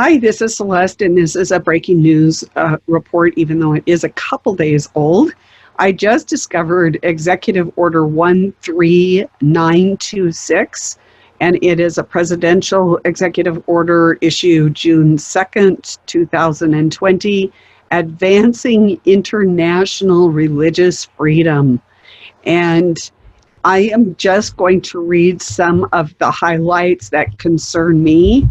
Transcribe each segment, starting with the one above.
Hi, this is Celeste, and this is a breaking news report, even though it is a couple days old. I just discovered Executive Order 13926, and it is a presidential executive order issued June 2nd, 2020, advancing international religious freedom. And I am just going to read some of the highlights that concern me.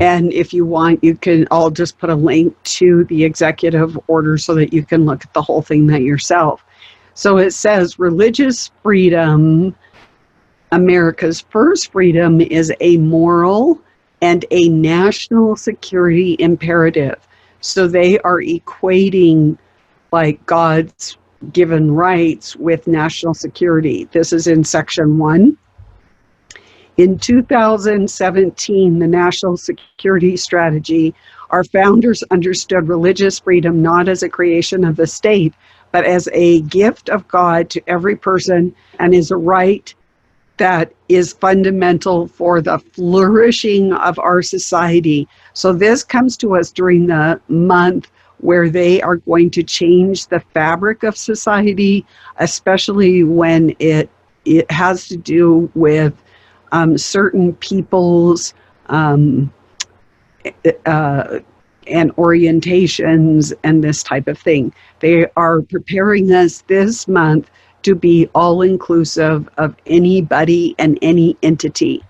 And if you want, I'll just put a link to the executive order so that you can look at the whole thing that yourself. So it says, religious freedom, America's first freedom, is a moral and a national security imperative. So they are equating like God's given rights with national security. This is in section 1. In 2017, the National Security Strategy, our founders understood religious freedom not as a creation of the state, but as a gift of God to every person, and is a right that is fundamental for the flourishing of our society. So this comes to us during the month where they are going to change the fabric of society, especially when it has to do with certain peoples and orientations and this type of thing. They are preparing us this month to be all-inclusive of anybody and any entity.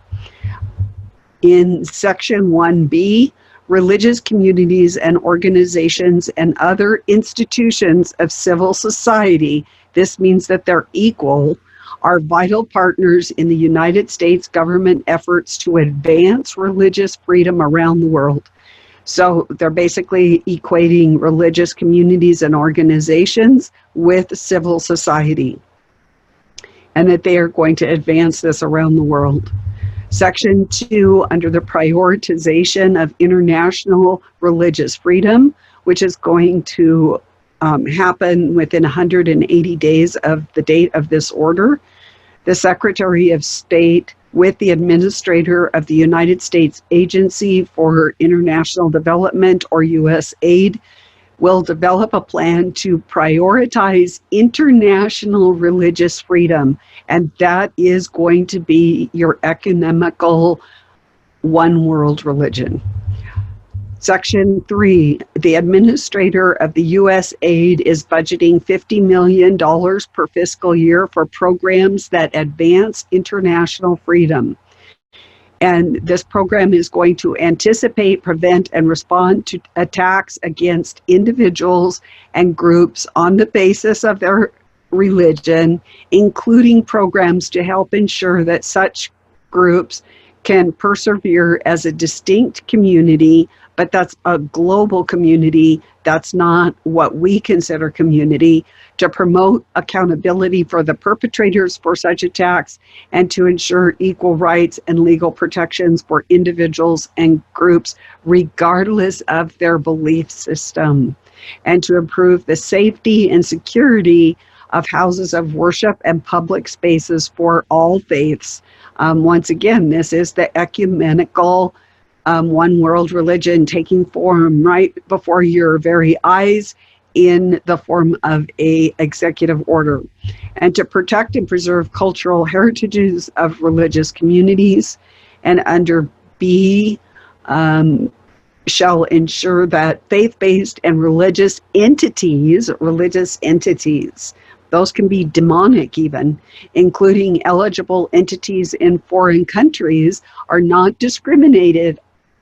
In section 1B, religious communities and organizations and other institutions of civil society, this means that they're equal, are vital partners in the United States government efforts to advance religious freedom around the world. So they're basically equating religious communities and organizations with civil society, and that they are going to advance this around the world. Section 2, under the prioritization of international religious freedom, which is going to happen within 180 days of the date of this order. The Secretary of State, with the Administrator of the United States Agency for International Development, or USAID, will develop a plan to prioritize international religious freedom, and that is going to be your ecumenical one world religion. Section 3, the administrator of the USAID is budgeting $50 million per fiscal year for programs that advance international freedom. And this program is going to anticipate, prevent, and respond to attacks against individuals and groups on the basis of their religion, including programs to help ensure that such groups can persevere as a distinct community, but that's a global community. That's not what we consider community, to promote accountability for the perpetrators for such attacks and to ensure equal rights and legal protections for individuals and groups, regardless of their belief system, and to improve the safety and security of houses of worship and public spaces for all faiths. Once again, this is the ecumenical one world religion taking form right before your very eyes in the form of a executive order, and to protect and preserve cultural heritages of religious communities. And under B, shall ensure that faith-based and religious entities, those can be demonic even, including eligible entities in foreign countries, are not discriminated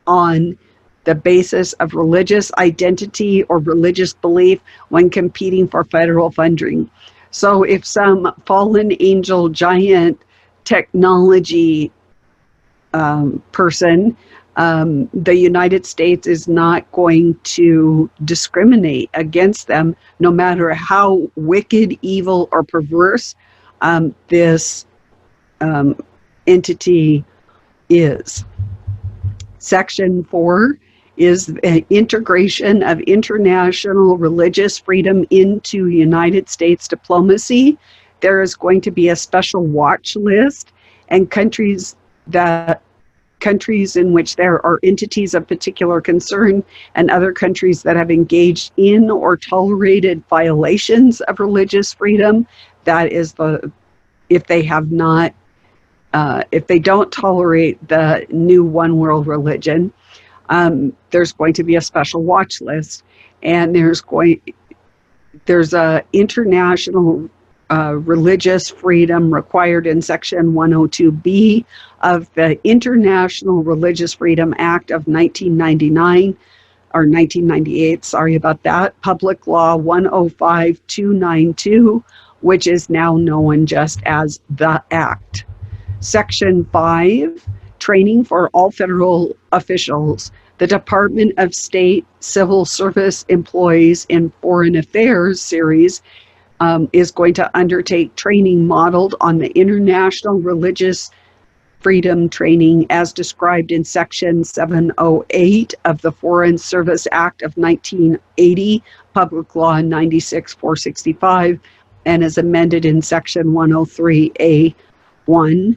on the basis of religious identity or religious belief when competing for federal funding. So if some fallen angel giant technology person, the United States is not going to discriminate against them, no matter how wicked, evil, or perverse this entity is. Section 4 is the integration of international religious freedom into United States diplomacy. There is going to be a special watch list, and countries that countries in which there are entities of particular concern and other countries that have engaged in or tolerated violations of religious freedom. That is if they have not, if they don't tolerate the new one world religion, there's going to be a special watch list, and there's a international religious freedom required in Section 102B of the International Religious Freedom Act of 1999, or 1998, sorry about that, Public Law 105292, which is now known just as the Act. Section 5, training for all federal officials. The Department of State Civil Service Employees in Foreign Affairs series is going to undertake training modeled on the International Religious Freedom Training as described in Section 708 of the Foreign Service Act of 1980, Public Law 96-465, and is amended in Section 103A1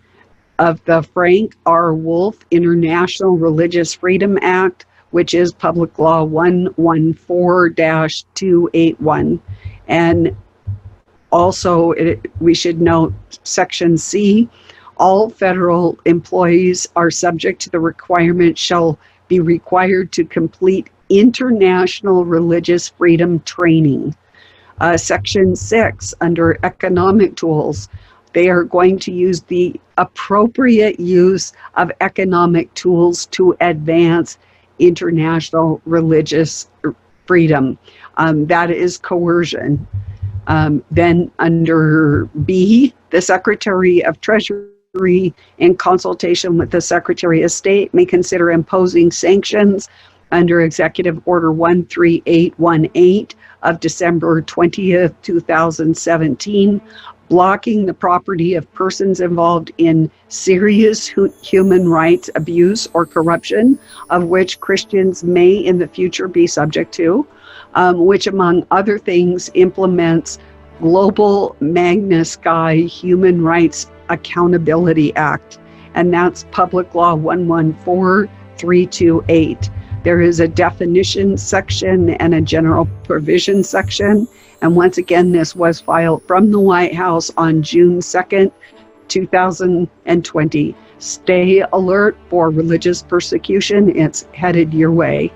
of the Frank R. Wolf International Religious Freedom Act, which is Public Law 114-281. And also, we should note Section C, all federal employees are subject to the requirement shall be required to complete international religious freedom training. Section 6, under economic tools, they are going to use the appropriate use of economic tools to advance international religious freedom. That is coercion. Then under B, the Secretary of Treasury, in consultation with the Secretary of State, may consider imposing sanctions under Executive Order 13818 of December 20th, 2017, blocking the property of persons involved in serious human rights abuse or corruption, of which Christians may in the future be subject to, which among other things implements Global Magna Sky Human Rights Accountability Act, and that's Public Law 114328. There is a definition section and a general provision section. And once again, this was filed from the White House on June 2nd, 2020. Stay alert for religious persecution. It's headed your way.